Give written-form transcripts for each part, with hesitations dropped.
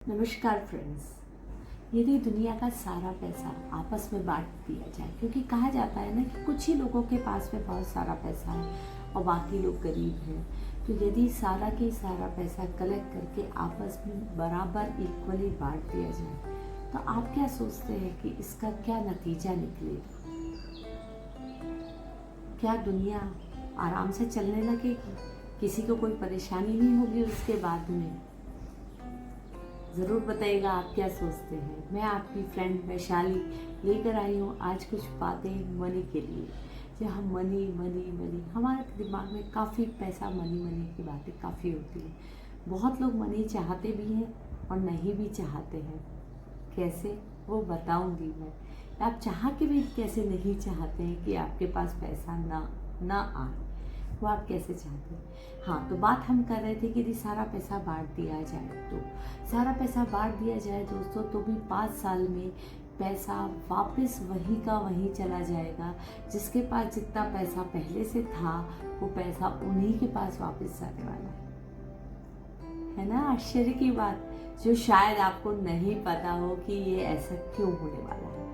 नमस्कार फ्रेंड्स। यदि दुनिया का सारा पैसा आपस में बांट दिया जाए, क्योंकि कहा जाता है ना कि कुछ ही लोगों के पास में बहुत सारा पैसा है और बाकी लोग गरीब हैं, तो यदि सारा के सारा पैसा कलेक्ट करके आपस में बराबर इक्वली बांट दिया जाए तो आप क्या सोचते हैं कि इसका क्या नतीजा निकलेगा? क्या दुनिया आराम से चलने लगेगी? किसी को कोई परेशानी नहीं होगी उसके बाद में? ज़रूर बताइएगा आप क्या सोचते हैं। मैं आपकी फ्रेंड वैशाली लेकर आई हूँ आज कुछ बातें मनी के लिए। जब हम मनी मनी मनी, हमारे दिमाग में काफ़ी पैसा मनी मनी की बातें काफ़ी होती है। बहुत लोग मनी चाहते भी हैं और नहीं भी चाहते हैं। कैसे, वो बताऊंगी मैं। आप चाह के भी कैसे नहीं चाहते हैं कि आपके पास पैसा ना आए, वो आप कैसे चाहते हैं? हाँ, तो बात हम कर रहे थे कि यदि सारा पैसा बांट दिया जाए, तो सारा पैसा बांट दिया जाए दोस्तों, तो भी 5 साल में पैसा वापस वहीं का वहीं चला जाएगा। जिसके पास जितना पैसा पहले से था वो पैसा उन्हीं के पास वापस जाने वाला है ना? आश्चर्य की बात, जो शायद आपको नहीं पता हो कि ये ऐसा क्यों होने वाला है।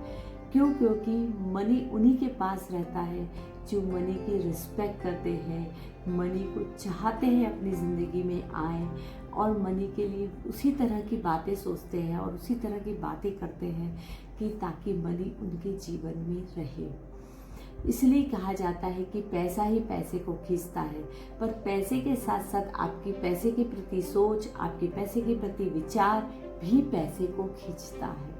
क्यों? क्योंकि मनी उन्हीं के पास रहता है जो मनी की रिस्पेक्ट करते हैं, मनी को चाहते हैं अपनी ज़िंदगी में आए और मनी के लिए उसी तरह की बातें सोचते हैं और उसी तरह की बातें करते हैं कि ताकि मनी उनके जीवन में रहे। इसलिए कहा जाता है कि पैसा ही पैसे को खींचता है, पर पैसे के साथ साथ आपकी पैसे के प्रति सोच, आपके पैसे के प्रति विचार भी पैसे को खींचता है।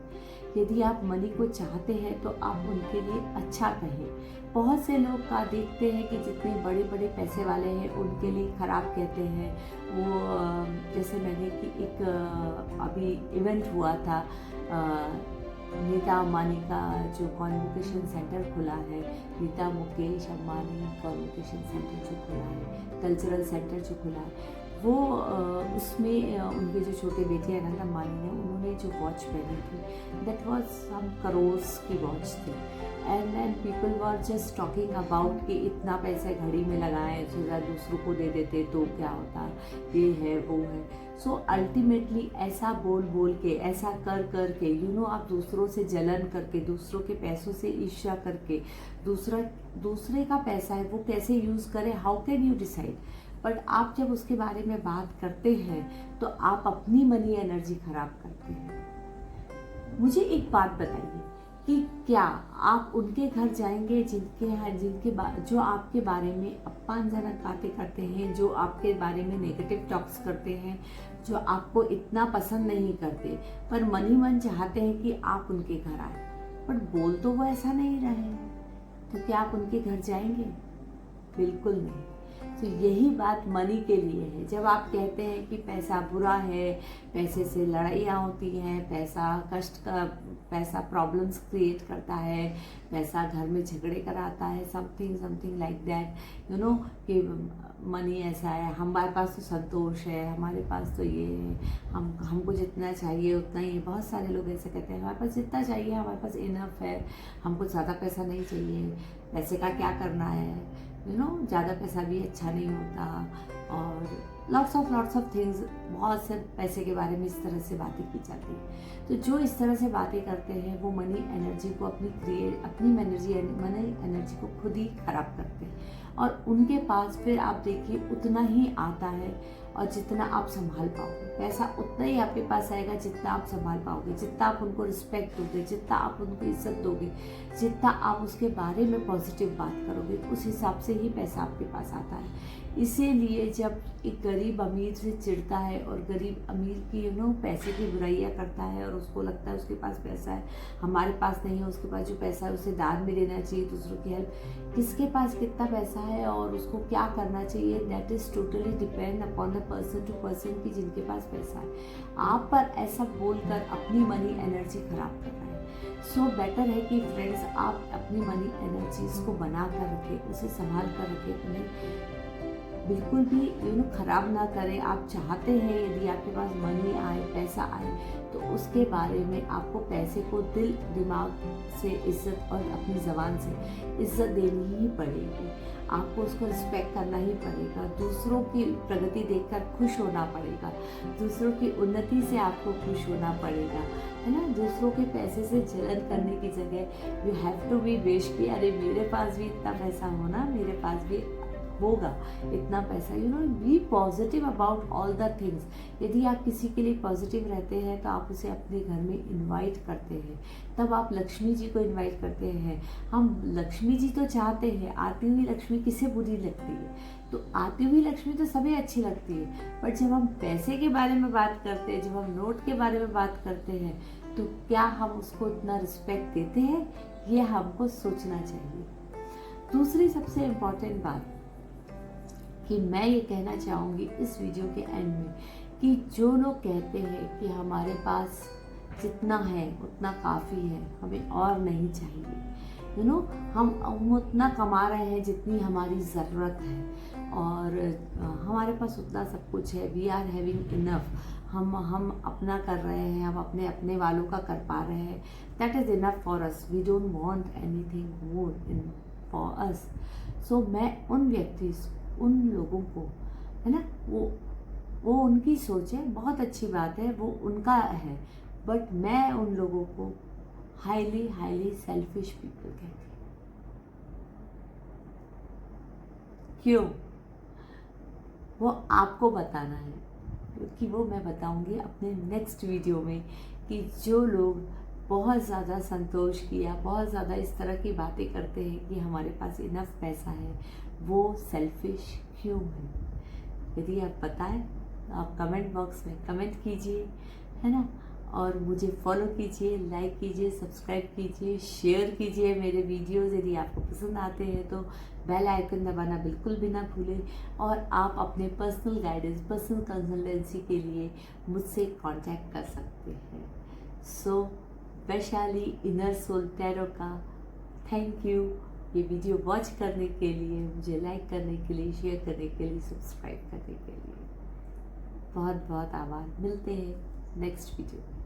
यदि आप मनी को चाहते हैं तो आप उनके लिए अच्छा कहें। बहुत से लोग का देखते हैं कि जितने बड़े बड़े पैसे वाले हैं उनके लिए ख़राब कहते हैं। वो जैसे मैंने कि एक अभी इवेंट हुआ था, नीता अंबानी का जो कॉन्वोकेशन सेंटर खुला है, नीता मुकेश अंबानी कॉन्वोकेशन सेंटर जो खुला है, कल्चरल सेंटर जो खुला है, वो उसमें उनके जो छोटे बेटे अनंत अंबानी ने, उन्होंने जो वॉच पहनी थी, दैट वाज सम करोर्स की वॉच थी। And then people were just talking about कि इतना पैसे घड़ी में लगाएं, सोचा दूसरों को दे देते तो क्या होता, ये है वो है। सो अल्टीमेटली ऐसा बोल बोल के, ऐसा कर कर के, आप दूसरों से जलन करके, दूसरों के पैसों से ईर्ष्या करके, दूसरे का पैसा है वो कैसे यूज़ करे, how can you decide? But आप जब उसके बारे में बात करते हैं तो आप अपनी मनी एनर्जी खराब करते हैं। मुझे एक बात बताइए कि क्या आप उनके घर जाएंगे जो आपके बारे में अपमानजनक बातें करते हैं, जो आपके बारे में नेगेटिव टॉक्स करते हैं, जो आपको इतना पसंद नहीं करते, पर मनी मन चाहते हैं कि आप उनके घर आए, पर बोल तो वो ऐसा नहीं रहे हैं, तो क्या आप उनके घर जाएंगे? बिल्कुल नहीं। तो यही बात मनी के लिए है। जब आप कहते हैं कि पैसा बुरा है, पैसे से लड़ाइयाँ होती हैं, पैसा प्रॉब्लम्स क्रिएट करता है, पैसा घर में झगड़े कराता है, समथिंग लाइक दैट, कि मनी ऐसा है, हमारे पास तो संतोष है, हमारे पास तो ये है, हमको जितना चाहिए उतना ही है। बहुत सारे लोग ऐसे कहते हैं, हमारे पास जितना चाहिए, हमारे पास इनफ है, हमको ज़्यादा पैसा नहीं चाहिए, पैसे का क्या करना है, ज़्यादा पैसा भी अच्छा नहीं होता, और लॉट्स ऑफ थिंग्स, बहुत से पैसे के बारे में इस तरह से बातें की जाती है। तो जो इस तरह से बातें करते हैं वो मनी एनर्जी को अपनी मनी एनर्जी को खुद ही खराब करते हैं, और उनके पास फिर आप देखिए उतना ही आता है, और जितना आप संभाल पाओगे, पैसा उतना ही आपके पास आएगा जितना आप संभाल पाओगे, जितना आप उनको रिस्पेक्ट दोगे, जितना आप उनको इज्जत दोगे, जितना आप उसके बारे में पॉजिटिव बात करोगे, उस हिसाब से ही पैसा आपके पास आता है। इसीलिए जब एक गरीब अमीर से चिढ़ता है और गरीब अमीर की पैसे की बुराइयां करता है, और उसको लगता है उसके पास पैसा है, हमारे पास नहीं है, उसके पास जो पैसा है उसे दान में देना चाहिए, दूसरों की हेल्प, किसके पास कितना पैसा है और उसको क्या करना चाहिए, that is totally depend upon the person to person की जिनके पास पैसा है। आप पर ऐसा बोलकर अपनी मनी एनर्जी खराब कर रहा है। सो बेटर है कि फ्रेंड्स आप अपनी मनी एनर्जीज को बना कर रखें, उसे संभाल कर रखें, उन्हें बिल्कुल भी खराब ना करें। आप चाहते हैं यदि आपके पास मनी आए, पैसा आए, तो उसके बारे में आपको पैसे को दिल दिमाग से इज्जत और अपनी ज़बान से इज्जत देनी ही पड़ेगी। आपको उसको रिस्पेक्ट करना ही पड़ेगा। दूसरों की प्रगति देखकर खुश होना पड़ेगा। दूसरों की उन्नति से आपको खुश होना पड़ेगा, है ना। दूसरों के पैसे से जलन करने की जगह you have to be wish कि अरे मेरे पास भी इतना पैसा होना, मेरे पास भी होगा इतना पैसा। You know, be positive about all the things. यदि आप किसी के लिए पॉजिटिव रहते हैं तो आप उसे अपने घर में इनवाइट करते हैं, तब आप लक्ष्मी जी को इनवाइट करते हैं। हम लक्ष्मी जी तो चाहते हैं, आती हुई लक्ष्मी किसे बुरी लगती है? तो आती हुई लक्ष्मी तो सभी अच्छी लगती है, पर जब हम पैसे के बारे में बात करते हैं, जब हम नोट के बारे में बात करते हैं, तो क्या हम उसको इतना रिस्पेक्ट देते हैं? ये हमको सोचना चाहिए। दूसरी सबसे इम्पॉर्टेंट बात कि मैं ये कहना चाहूँगी इस वीडियो के एंड में कि जो लोग कहते हैं कि हमारे पास जितना है उतना काफ़ी है, हमें और नहीं चाहिए, यू नो, हम उतना कमा रहे हैं जितनी हमारी ज़रूरत है और हमारे पास उतना सब कुछ है, वी आर हैविंग इनफ, हम अपना कर रहे हैं, हम अपने वालों का कर पा रहे हैं, that is enough for us, we don't want anything more in for us. So मैं उन लोगों को, है ना, वो उनकी सोच है, बहुत अच्छी बात है, वो उनका है, बट मैं उन लोगों को हाईली सेल्फिश पीपल कहती हूँ। क्यों? वो आपको बताना है, क्योंकि वो मैं बताऊंगी अपने नेक्स्ट वीडियो में कि जो लोग बहुत ज़्यादा संतोष किया, बहुत ज़्यादा इस तरह की बातें करते हैं कि हमारे पास इनफ पैसा है, वो सेल्फिश क्यों है। यदि आप बताएं तो आप कमेंट बॉक्स में कमेंट कीजिए, है ना, और मुझे फॉलो कीजिए, लाइक कीजिए, सब्सक्राइब कीजिए, शेयर कीजिए मेरे वीडियोस। यदि आपको पसंद आते हैं तो बेल आइकन दबाना बिल्कुल भी ना भूलें। और आप अपने पर्सनल गाइडेंस, पर्सनल कंसल्टेंसी के लिए मुझसे कांटेक्ट कर सकते हैं। सो वैशाली इनर सोल टैरो का थैंक यू ये वीडियो वॉच करने के लिए, मुझे लाइक करने के लिए, शेयर करने के लिए, सब्सक्राइब करने के लिए। बहुत बहुत आभार। मिलते हैं नेक्स्ट वीडियो में।